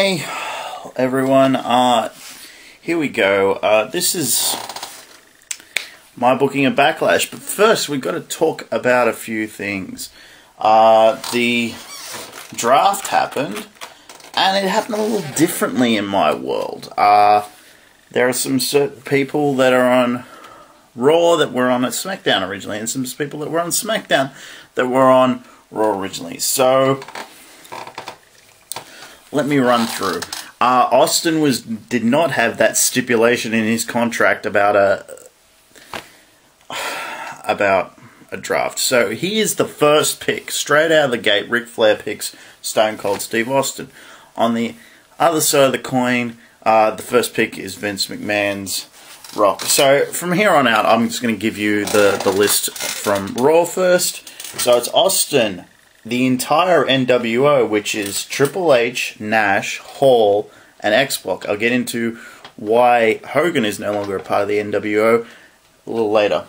Hey everyone, here we go. This is my booking of Backlash, but first we've got to talk about a few things. The draft happened, and it happened a little differently in my world. There are some certain people that are on Raw that were on SmackDown originally, and some people that were on SmackDown that were on Raw originally. So let me run through. Austin did not have that stipulation in his contract about a draft. So he is the first pick. Straight out of the gate, Ric Flair picks Stone Cold Steve Austin. On the other side of the coin, the first pick is Vince McMahon's Rock. So from here on out, I'm just going to give you the list from Raw first. So it's Austin, the entire NWO, which is Triple H, Nash, Hall, and X-Pac. I'll get into why Hogan is no longer a part of the NWO a little later.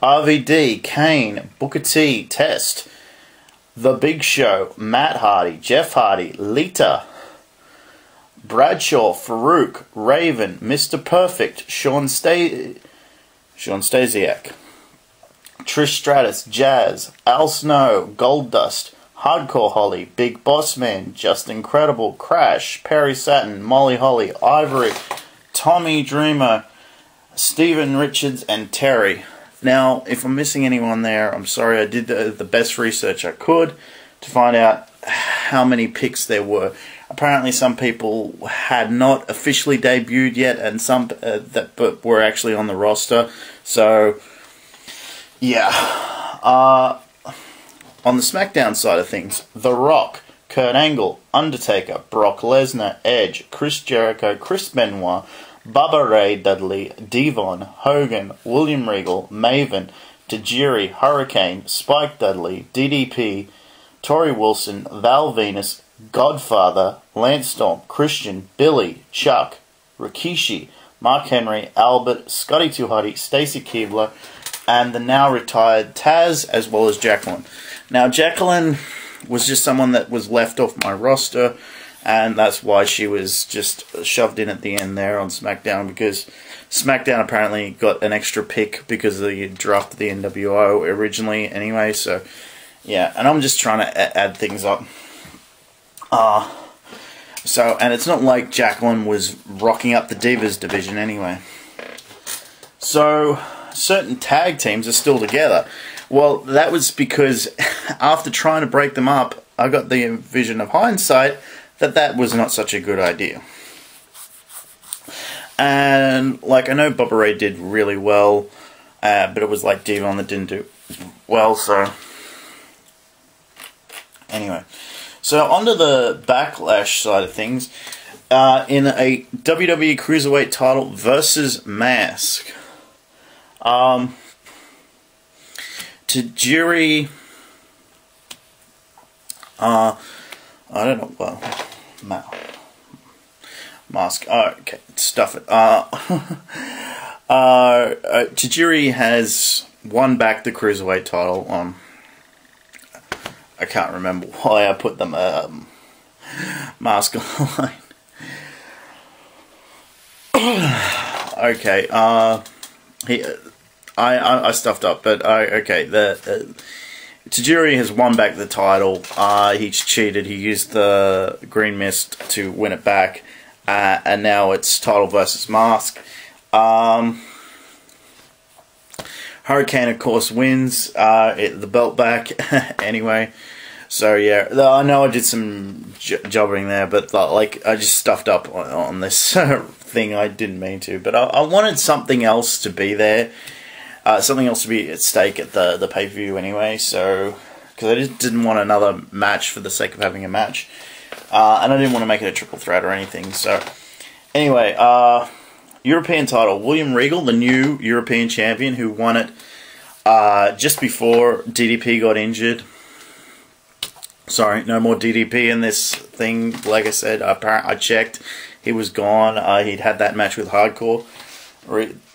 RVD, Kane, Booker T, Test, The Big Show, Matt Hardy, Jeff Hardy, Lita, Bradshaw, Faarooq, Raven, Mr. Perfect, Sean Stasiak, Trish Stratus, Jazz, Al Snow, Goldust, Hardcore Holly, Big Boss Man, Justin Credible, Crash, Perry Saturn, Molly Holly, Ivory, Tommy Dreamer, Steven Richards, and Terry. Now, if I'm missing anyone there, I'm sorry. I did the best research I could to find out how many picks there were. Apparently, some people had not officially debuted yet, and some but were actually on the roster. So, yeah. On the SmackDown side of things, The Rock, Kurt Angle, Undertaker, Brock Lesnar, Edge, Chris Jericho, Chris Benoit, Bubba Ray Dudley, Devon, Hogan, William Regal, Maven, Tajiri, Hurricane, Spike Dudley, DDP, Tori Wilson, Val Venus, Godfather, Lance Storm, Christian, Billy, Chuck, Rikishi, Mark Henry, Albert, Scotty 2 Hotty, Stacy Keibler, and the now retired Taz, as well as Jacqueline. Now, Jacqueline was just someone that was left off my roster, and that's why she was just shoved in at the end there on SmackDown, because SmackDown apparently got an extra pick because of the draft of the NWO originally anyway, so yeah, and I'm just trying to add things up. And it's not like Jacqueline was rocking up the Divas division anyway. So, certain tag teams are still together. Well, that was because after trying to break them up, I got the vision of hindsight that was not such a good idea. And, like, I know Bubba Ray did really well, but it was like Devon that didn't do well, so anyway. So, onto the Backlash side of things, in a WWE Cruiserweight title versus Mask. Tajiri, I don't know, well, Mask, okay, stuff it. Tajiri has won back the Cruiserweight title. I can't remember why I put them Mask on the line. Okay, I stuffed up, but okay. Tajiri has won back the title. He's cheated. He used the green mist to win it back, and now it's title versus Mask. Hurricane, of course, wins the belt back anyway. So yeah, I know I did some jobbing there, but like I just stuffed up on this thing. I didn't mean to, but I wanted something else to be there. Something else to be at stake at the pay-per-view anyway, so because I just didn't want another match for the sake of having a match, and I didn't want to make it a triple threat or anything. So anyway, European title, William Regal, the new European champion, who won it just before DDP got injured. Sorry, no more DDP in this thing. Like I said, I checked, he was gone. He'd had that match with Hardcore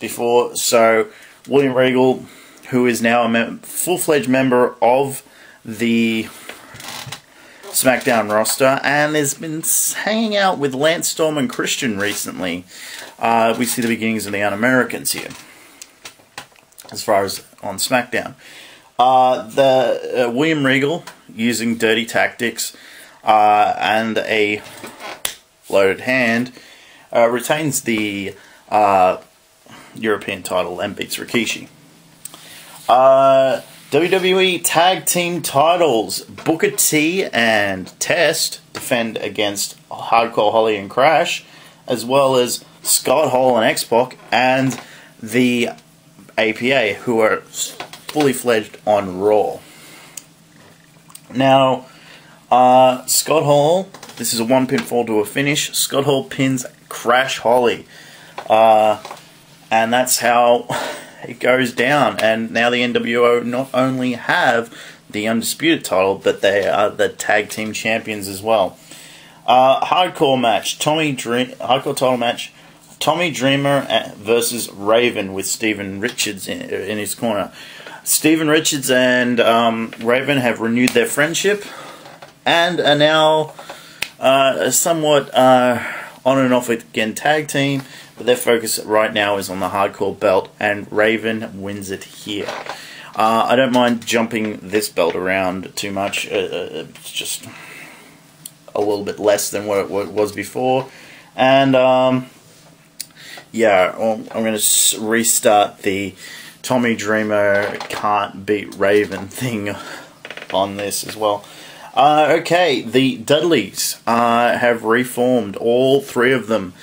before, so William Regal, who is now a full-fledged member of the SmackDown roster, and has been hanging out with Lance Storm and Christian recently. We see the beginnings of the Un-Americans here, as far as on SmackDown. William Regal, using dirty tactics and a loaded hand, retains the European title and beats Rikishi. WWE Tag Team Titles. Booker T and Test defend against Hardcore Holly and Crash, as well as Scott Hall and X-Pac, and the APA, who are fully fledged on Raw. Now, Scott Hall, this is a 1-pin fall to a finish. Scott Hall pins Crash Holly. And that's how it goes down. And now the NWO not only have the Undisputed title, but they are the Tag Team Champions as well. Hardcore match. Hardcore title match. Tommy Dreamer versus Raven with Steven Richards in his corner. Steven Richards and Raven have renewed their friendship and are now somewhat on and off again tag team, but their focus right now is on the hardcore belt, and Raven wins it here. I don't mind jumping this belt around too much. It's just a little bit less than what it was before. And yeah, I'm going to restart the Tommy Dreamer can't beat Raven thing on this as well. Okay, the Dudleys have reformed, all three of them,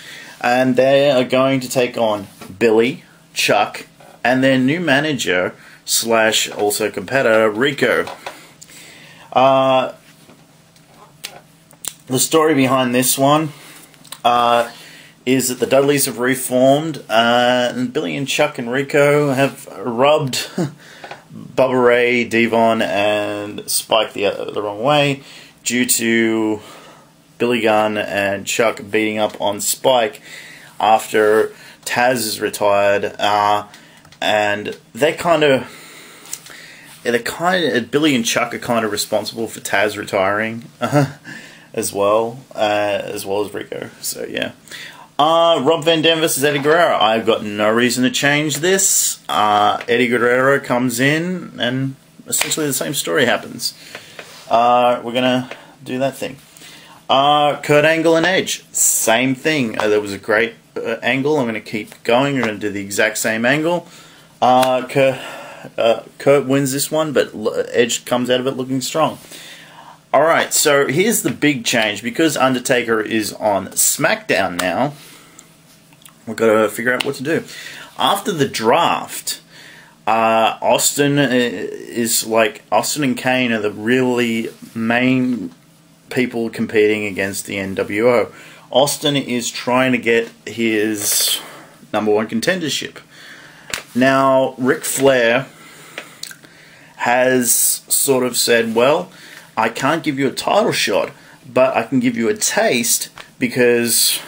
and they are going to take on Billy, Chuck, and their new manager slash also competitor, Rico. The story behind this one is that the Dudleys have reformed, and Billy and Chuck and Rico have rubbed Bubba Ray, Devon, and Spike the wrong way due to Billy Gunn and Chuck beating up on Spike after Taz is retired, and Billy and Chuck are kind of responsible for Taz retiring as well as Rico. So yeah. Rob Van Dam versus Eddie Guerrero. I've got no reason to change this. Eddie Guerrero comes in, and essentially the same story happens. We're gonna do that thing. Kurt Angle and Edge, same thing. There was a great angle. I'm gonna keep going. We're gonna do the exact same angle. Kurt wins this one, but Edge comes out of it looking strong. Alright, so here's the big change. Because Undertaker is on SmackDown now, we've got to figure out what to do. After the draft, Austin and Kane are the really main people competing against the NWO. Austin is trying to get his #1 contendership. Now, Ric Flair has sort of said, well, I can't give you a title shot, but I can give you a taste, because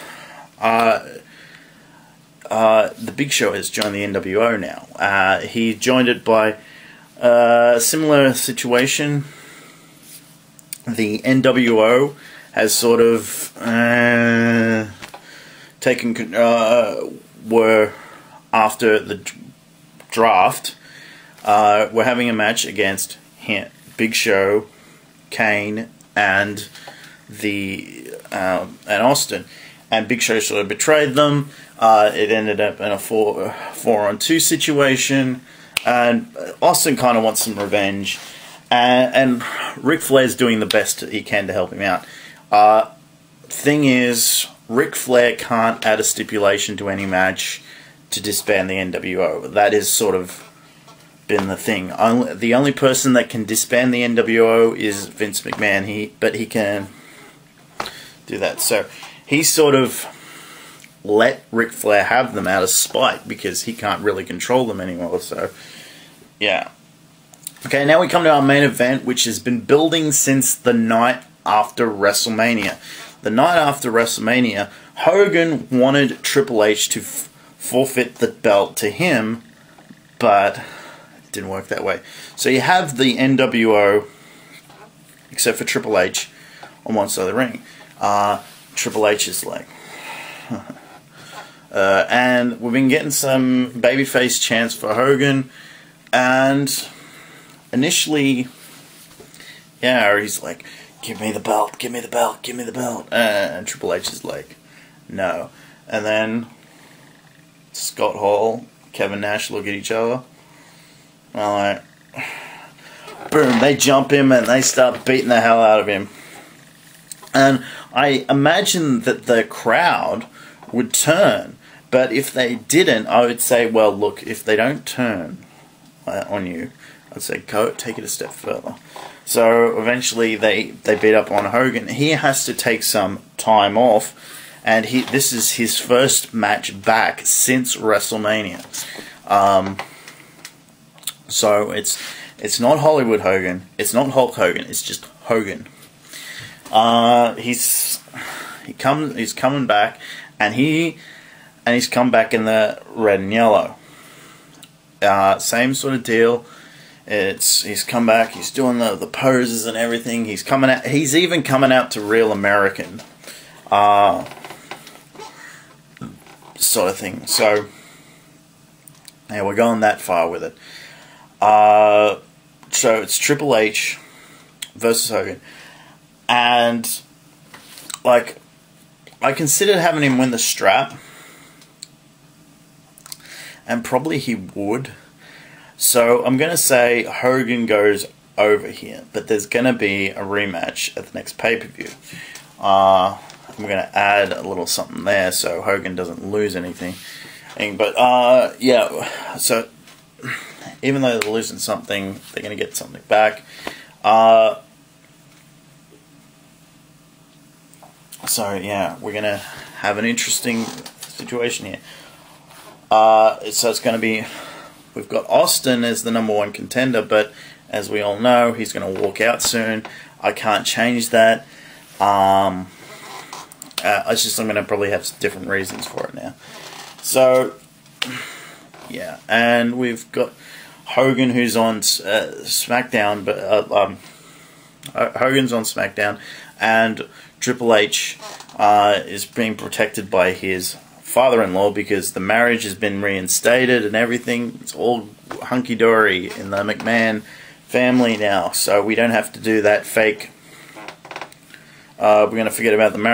the Big Show has joined the NWO now. He joined it by a similar situation. The NWO has sort of were after the draft. We're having a match against Big Show, Kane, and Austin, and Big Show sort of betrayed them. It ended up in a 4-on-2 situation, and Austin kind of wants some revenge, and Ric Flair's doing the best he can to help him out. Thing is, Ric Flair can't add a stipulation to any match to disband the NWO. That is sort of been the thing. The only person that can disband the NWO is Vince McMahon. But he can do that. So he sort of let Ric Flair have them out of spite, because he can't really control them anymore. So yeah. Okay, now we come to our main event, which has been building since the night after WrestleMania. The night after WrestleMania, Hogan wanted Triple H to forfeit the belt to him, but didn't work that way. So you have the NWO, except for Triple H, on one side of the ring. Triple H is like... and we've been getting some babyface chants for Hogan, and initially, yeah, he's like, give me the belt, give me the belt, give me the belt, and Triple H is like, no. And then Scott Hall, Kevin Nash look at each other, and like, boom, they jump him and they start beating the hell out of him. And I imagine that the crowd would turn, but if they didn't, I would say, well, look, if they don't turn on you, I'd say, go, take it a step further. So eventually they beat up on Hogan. He has to take some time off, and this is his first match back since WrestleMania. So it's not Hollywood Hogan, it's not Hulk Hogan, it's just Hogan. He's coming back, and he's come back in the red and yellow. Same sort of deal. He's come back. He's doing the poses and everything. He's coming out. He's even coming out to Real American, sort of thing. So yeah, we're going that far with it. So it's Triple H versus Hogan, and like, I considered having him win the strap, and probably he would. So I'm going to say Hogan goes over here, but there's going to be a rematch at the next pay-per-view. I'm going to add a little something there so Hogan doesn't lose anything. But yeah, so even though they're losing something, they're going to get something back. So yeah, we're going to have an interesting situation here. So it's going to be, we've got Austin as the #1 contender, but as we all know, he's going to walk out soon. I can't change that. I'm going to probably have different reasons for it now. So yeah, and we've got Hogan, who's on SmackDown, but Hogan's on SmackDown, and Triple H is being protected by his father-in-law because the marriage has been reinstated and everything. It's all hunky-dory in the McMahon family now, so we don't have to do that fake. We're going to forget about the marriage.